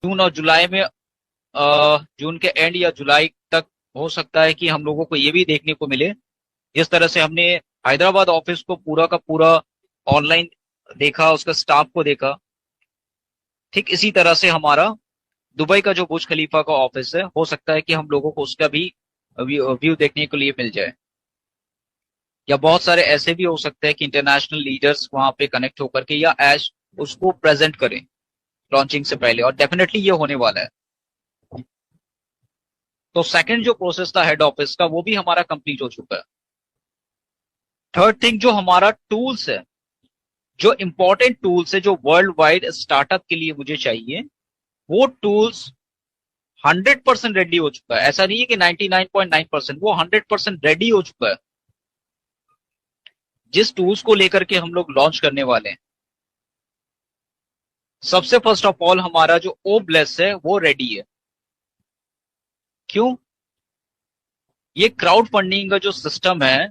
जून और जुलाई में जून के एंड या जुलाई तक हो सकता है कि हम लोगों को ये भी देखने को मिले, जिस तरह से हमने हैदराबाद ऑफिस को पूरा का पूरा ऑनलाइन देखा, उसका स्टाफ को देखा, ठीक इसी तरह से हमारा दुबई का जो बुर्ज खलीफा का ऑफिस है, हो सकता है कि हम लोगों को उसका भी व्यू देखने के लिए मिल जाए। या बहुत सारे ऐसे भी हो सकते हैं कि इंटरनेशनल लीडर्स वहां पे कनेक्ट होकर के या एज उसको प्रेजेंट करें लॉन्चिंग से पहले, और डेफिनेटली ये होने वाला है। तो सेकंड जो प्रोसेस था हेड ऑफिस का, वो भी हमारा कंप्लीट हो चुका है। थर्ड थिंग, जो हमारा टूल्स है, जो इंपॉर्टेंट टूल्स है जो वर्ल्ड वाइड स्टार्टअप के लिए मुझे चाहिए, वो टूल्स 100% रेडी हो चुका है। ऐसा नहीं है कि 99.9%, वो 100% रेडी हो चुका है। जिस टूल्स को लेकर के हम लोग लॉन्च करने वाले हैं, सबसे फर्स्ट ऑफ ऑल हमारा जो ओब्लेस है वो रेडी है। क्यों? ये क्राउड फंडिंग का जो सिस्टम है,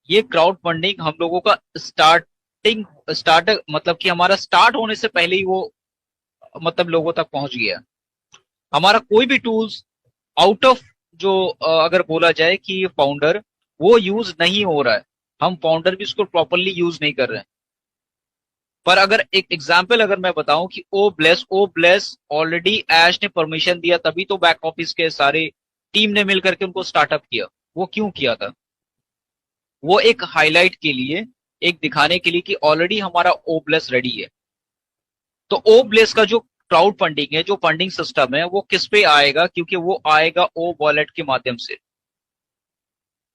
ये क्राउड फंडिंग हम लोगों का स्टार्ट मतलब कि हमारा स्टार्ट होने से पहले ही वो मतलब लोगों तक पहुंच गया। हमारा कोई भी टूल्स आउट ऑफ जो अगर बोला जाए कि फाउंडर, वो यूज नहीं हो रहा है। हम फाउंडर भी उसको प्रॉपरली यूज नहीं कर रहे हैं। पर अगर एक एग्जांपल अगर मैं बताऊं कि ओ ब्लेस ऑलरेडी ऐश ने परमिशन दिया, तभी तो बैक ऑफिस के सारे टीम ने मिलकर के उनको स्टार्टअप किया। वो क्यों किया था? वो एक हाईलाइट के लिए, एक दिखाने के लिए कि ऑलरेडी हमारा ओ ब्लेस रेडी है। तो ओ ब्लेस का जो क्राउड फंडिंग है, जो फंडिंग सिस्टम है, वो किस पे आएगा? क्योंकि वो आएगा ओ वॉलेट के माध्यम से।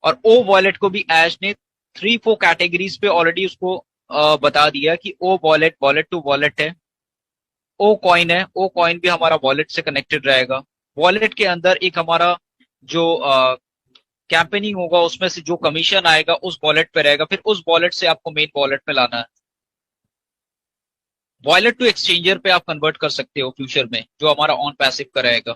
और ओ वॉलेट को भी ऐश ने 3-4 कैटेगरीज पे ऑलरेडी उसको बता दिया कि ओ वॉलेट, वॉलेट टू वॉलेट है, ओ कॉइन है, ओ कॉइन भी हमारा वॉलेट से कनेक्टेड रहेगा। वॉलेट के अंदर एक हमारा जो कैंपेनिंग होगा, उसमें से जो कमीशन आएगा उस वॉलेट पे रहेगा, फिर उस वॉलेट से आपको मेन वॉलेट में लाना है। वॉलेट टू एक्सचेंजर पे आप कन्वर्ट कर सकते हो फ्यूचर में, जो हमारा ऑन पैसिव का रहेगा।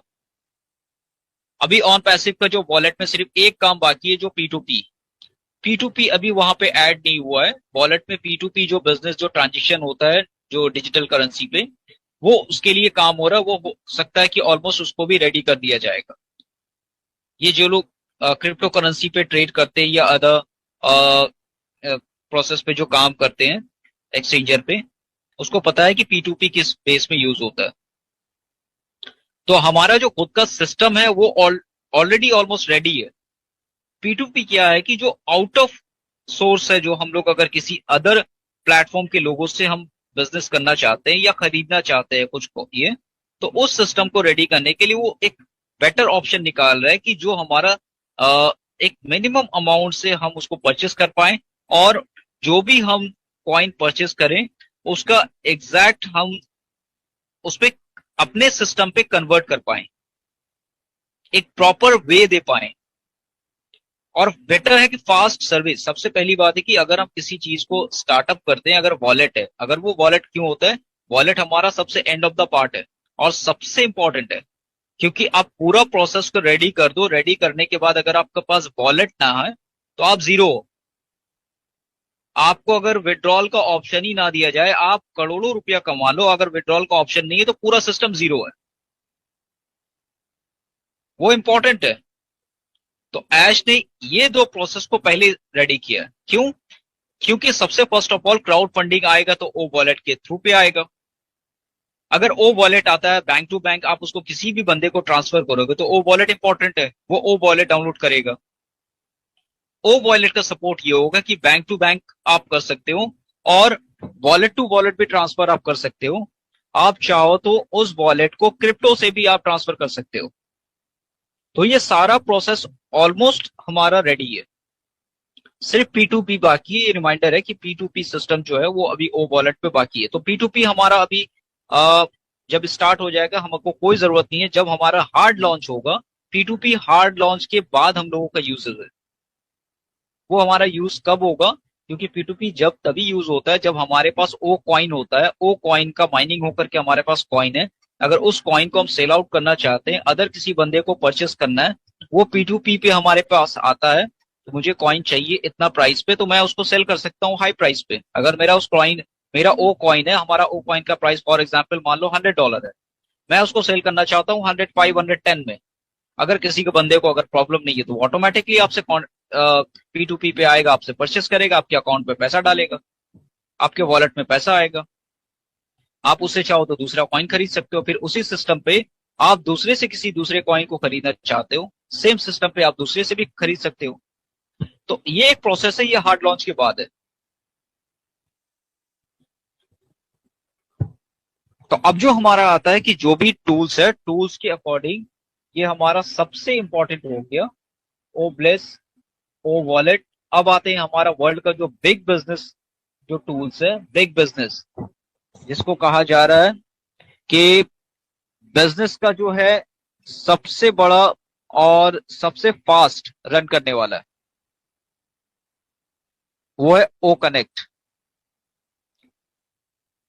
अभी ऑन पैसिव का जो वॉलेट में सिर्फ एक काम बाकी है, जो पी टू पी अभी वहां पे ऐड नहीं हुआ है वॉलेट में। पी2पी जो बिजनेस, जो ट्रांजेक्शन होता है जो डिजिटल करेंसी पे, वो उसके लिए काम हो रहा है। वो हो सकता है कि ऑलमोस्ट उसको भी रेडी कर दिया जाएगा। ये जो लोग क्रिप्टो करेंसी पे ट्रेड करते हैं या अदर प्रोसेस पे जो काम करते हैं एक्सचेंजर पे, उसको पता है कि पी2पी किस बेस में यूज होता है। तो हमारा जो खुद का सिस्टम है वो ऑलरेडी ऑलमोस्ट रेडी है। पी2पी क्या है कि जो आउट ऑफ सोर्स है, जो हम लोग अगर किसी अदर प्लेटफॉर्म के लोगों से हम बिजनेस करना चाहते हैं या खरीदना चाहते हैं कुछ को, ये तो उस सिस्टम को रेडी करने के लिए वो एक बेटर ऑप्शन निकाल रहा है कि जो हमारा एक मिनिमम अमाउंट से हम उसको परचेस कर पाए, और जो भी हम कॉइन परचेस करें उसका एग्जैक्ट हम उस पे अपने सिस्टम पे कन्वर्ट कर पाए, एक प्रॉपर वे दे पाए। और बेटर है कि फास्ट सर्विस। सबसे पहली बात है कि अगर हम किसी चीज को स्टार्टअप करते हैं, अगर वॉलेट है, अगर वो वॉलेट क्यों होता है? वॉलेट हमारा सबसे एंड ऑफ द पार्ट है और सबसे इंपॉर्टेंट है। क्योंकि आप पूरा प्रोसेस को रेडी कर दो, रेडी करने के बाद अगर आपके पास वॉलेट ना है तो आप जीरो हो। आपको अगर विड्रॉल का ऑप्शन ही ना दिया जाए, आप करोड़ों रुपया कमा लो, अगर विड्रॉल का ऑप्शन नहीं है तो पूरा सिस्टम जीरो है। वो इंपॉर्टेंट है। तो ऐश ने ये दो प्रोसेस को पहले रेडी किया। क्यों? क्योंकि सबसे first of all crowd funding आएगा तो ओ वॉलेट के थ्रू पे आएगा। अगर ओ वॉलेट आता है बैंक टू बैंक, आप उसको किसी भी बंदे को ट्रांसफर करोगे तो ओ वॉलेट इंपॉर्टेंट है, वो ओ वॉलेट डाउनलोड करेगा। ओ वॉलेट का सपोर्ट ये होगा कि बैंक टू बैंक आप कर सकते हो और वॉलेट टू वॉलेट भी ट्रांसफर आप कर सकते हो। आप चाहो तो उस वॉलेट को क्रिप्टो से भी आप ट्रांसफर कर सकते हो। तो ये सारा प्रोसेस ऑलमोस्ट हमारा रेडी है। सिर्फ पी2पी बाकी है। ये रिमाइंडर है कि पी2पी सिस्टम जो है वो अभी ओ वॉलेट पे बाकी है। तो पी2पी हमारा अभी जब स्टार्ट हो जाएगा, हमको कोई जरूरत नहीं है। जब हमारा हार्ड लॉन्च होगा, पी2पी हार्ड लॉन्च के बाद हम लोगों का यूज है। वो हमारा यूज कब होगा? क्योंकि पी2पी जब तभी यूज होता है जब हमारे पास ओ कॉइन होता है। ओ कॉइन का माइनिंग होकर के हमारे पास कॉइन है। अगर उस कॉइन को हम सेल आउट करना चाहते हैं, अदर किसी बंदे को परचेस करना है, वो पी2पी पे हमारे पास आता है तो मुझे कॉइन चाहिए इतना प्राइस पे, तो मैं उसको सेल कर सकता हूँ हाई प्राइस पे। अगर मेरा उस कॉइन, मेरा ओ कॉइन है, हमारा ओ कॉइन का प्राइस फॉर एग्जाम्पल मान लो $100 है, मैं उसको सेल करना चाहता हूँ 105 110 में। अगर किसी के बंदे को अगर प्रॉब्लम नहीं है तो ऑटोमेटिकली आपसे P2P पे आएगा, आपसे परचेस करेगा, आपके अकाउंट में पैसा डालेगा, आपके वॉलेट में पैसा आएगा। आप उससे चाहो तो दूसरा कॉइन खरीद सकते हो। फिर उसी सिस्टम पे आप दूसरे से किसी दूसरे कॉइन को खरीदना चाहते हो, सेम सिस्टम पे आप दूसरे से भी खरीद सकते हो। तो ये एक प्रोसेस है, ये हार्ड लॉन्च के बाद है। तो अब जो हमारा आता है कि जो भी टूल्स है, टूल्स के अकॉर्डिंग ये हमारा सबसे इंपॉर्टेंट हो गया ओ ब्लेस, ओ वॉलेट। अब आते हैं हमारा वर्ल्ड का जो बिग बिजनेस जो टूल्स है, बिग बिजनेस जिसको कहा जा रहा है कि बिजनेस का जो है सबसे बड़ा और सबसे फास्ट रन करने वाला है, वो है ओ कनेक्ट।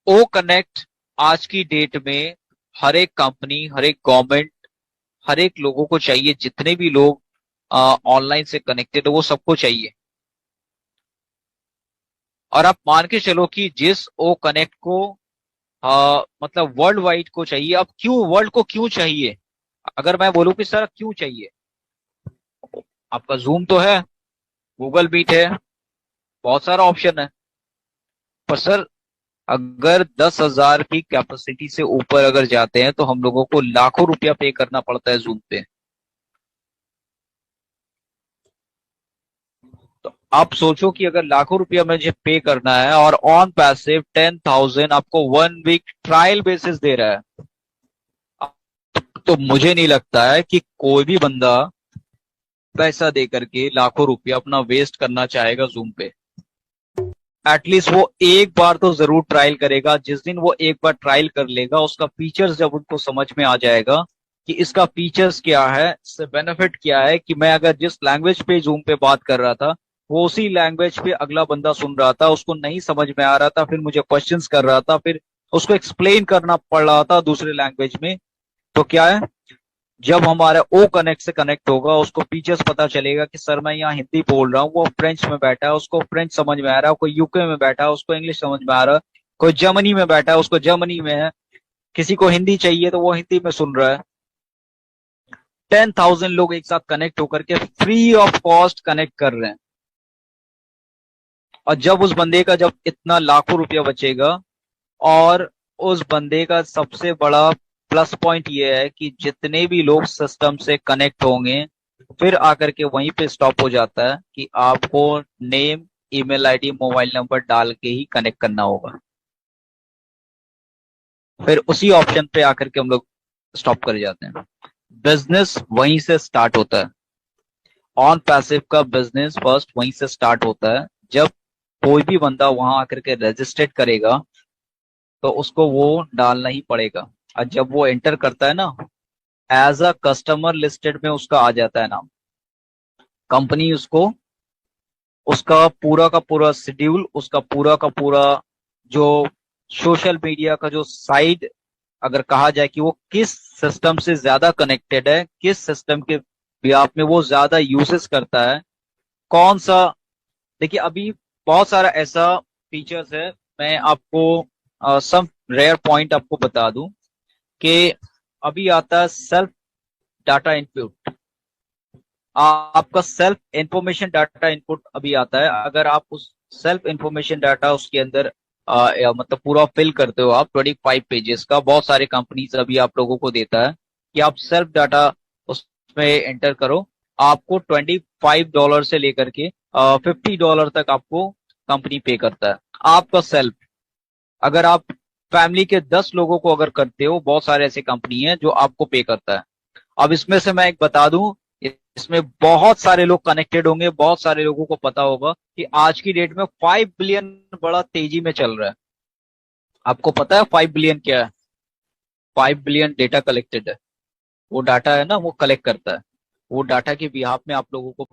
ओ कनेक्ट आज की डेट में हर एक कंपनी, हर एक गवर्नमेंट, हर एक लोगों को चाहिए। जितने भी लोग ऑनलाइन से कनेक्टेड है वो सबको चाहिए। और आप मान के चलो कि जिस ओ कनेक्ट को मतलब वर्ल्ड वाइड को चाहिए। अब क्यों वर्ल्ड को क्यों चाहिए? अगर मैं बोलूं कि सर क्यों चाहिए, आपका जूम तो है, गूगल मीट है, बहुत सारा ऑप्शन है। पर सर अगर 10,000 की कैपेसिटी से ऊपर अगर जाते हैं तो हम लोगों को लाखों रुपया पे करना पड़ता है जूम पे। तो आप सोचो कि अगर लाखों रुपया मुझे पे करना है और ऑन पैसिव 10,000 आपको 1 वीक ट्रायल बेसिस दे रहा है, तो मुझे नहीं लगता है कि कोई भी बंदा पैसा दे करके लाखों रुपया अपना वेस्ट करना चाहेगा जूम पे। एटलीस्ट वो एक बार तो जरूर ट्रायल करेगा। जिस दिन वो एक बार ट्रायल कर लेगा, उसका फीचर्स जब उनको समझ में आ जाएगा कि इसका फीचर्स क्या है, इससे बेनिफिट क्या है, कि मैं अगर जिस लैंग्वेज पे जूम पे बात कर रहा था वो उसी लैंग्वेज पे अगला बंदा सुन रहा था, उसको नहीं समझ में आ रहा था, फिर मुझे क्वेश्चंस कर रहा था, फिर उसको एक्सप्लेन करना पड़ रहा था दूसरे लैंग्वेज में। तो क्या है, जब हमारा ओ कनेक्ट से कनेक्ट होगा उसको फीचर्स पता चलेगा कि सर मैं यहाँ हिंदी बोल रहा हूँ, वो फ्रेंच में बैठा है उसको फ्रेंच समझ में आ रहा है, कोई यूके में बैठा है उसको इंग्लिश समझ में आ रहा है, कोई जर्मनी में बैठा है उसको जर्मनी में है, किसी को हिंदी चाहिए तो वो हिंदी में सुन रहा है। 10,000 लोग एक साथ कनेक्ट होकर के फ्री ऑफ कॉस्ट कनेक्ट कर रहे हैं। और जब उस बंदे का जब इतना लाखों रुपया बचेगा, और उस बंदे का सबसे बड़ा प्लस पॉइंट ये है कि जितने भी लोग सिस्टम से कनेक्ट होंगे फिर आकर के वहीं पे स्टॉप हो जाता है कि आपको name, email ID, mobile number डाल के ही कनेक्ट करना होगा। फिर उसी ऑप्शन पे आकर के हम लोग स्टॉप कर जाते हैं। बिजनेस वहीं से स्टार्ट होता है। ऑन पैसिव का बिजनेस फर्स्ट वहीं से स्टार्ट होता है। जब कोई भी बंदा वहां आकर के रजिस्ट्रेट करेगा तो उसको वो डालना ही पड़ेगा। और जब वो एंटर करता है ना, एज अ कस्टमर लिस्टेड में उसका आ जाता है नाम। कंपनी उसको उसका पूरा का पूरा शेड्यूल, उसका पूरा का पूरा जो सोशल मीडिया का जो साइड, अगर कहा जाए कि वो किस सिस्टम से ज्यादा कनेक्टेड है, किस सिस्टम के बिहाफ में वो ज्यादा यूजेस करता है, कौन सा। देखिए अभी बहुत सारा ऐसा फीचर्स है। मैं आपको सम रेयर पॉइंट आपको बता दूं कि अभी आता है सेल्फ डाटा इनपुट। आपका सेल्फ इंफॉर्मेशन डाटा इनपुट अभी आता है। अगर आप उस सेल्फ इंफॉर्मेशन डाटा उसके अंदर मतलब पूरा फिल करते हो आप 25 पेजेस का, बहुत सारे कंपनीज अभी आप लोगों को देता है कि आप सेल्फ डाटा उसमें एंटर करो। आपको $25 से लेकर के $50 तक आपको कंपनी पे करता है। आपका सेल्फ, अगर आप फैमिली के 10 लोगों को अगर करते हो, बहुत सारे ऐसे कंपनी है जो आपको पे करता है। अब इसमें से मैं एक बता दूं, इसमें बहुत सारे लोग कनेक्टेड होंगे, बहुत सारे लोगों को पता होगा कि आज की डेट में 5 बिलियन बड़ा तेजी में चल रहा है। आपको पता है 5 बिलियन क्या है? 5 बिलियन डेटा कलेक्टेड है। वो डाटा है ना, वो कलेक्ट करता है। वो डाटा के बिहाफ में आप लोगों को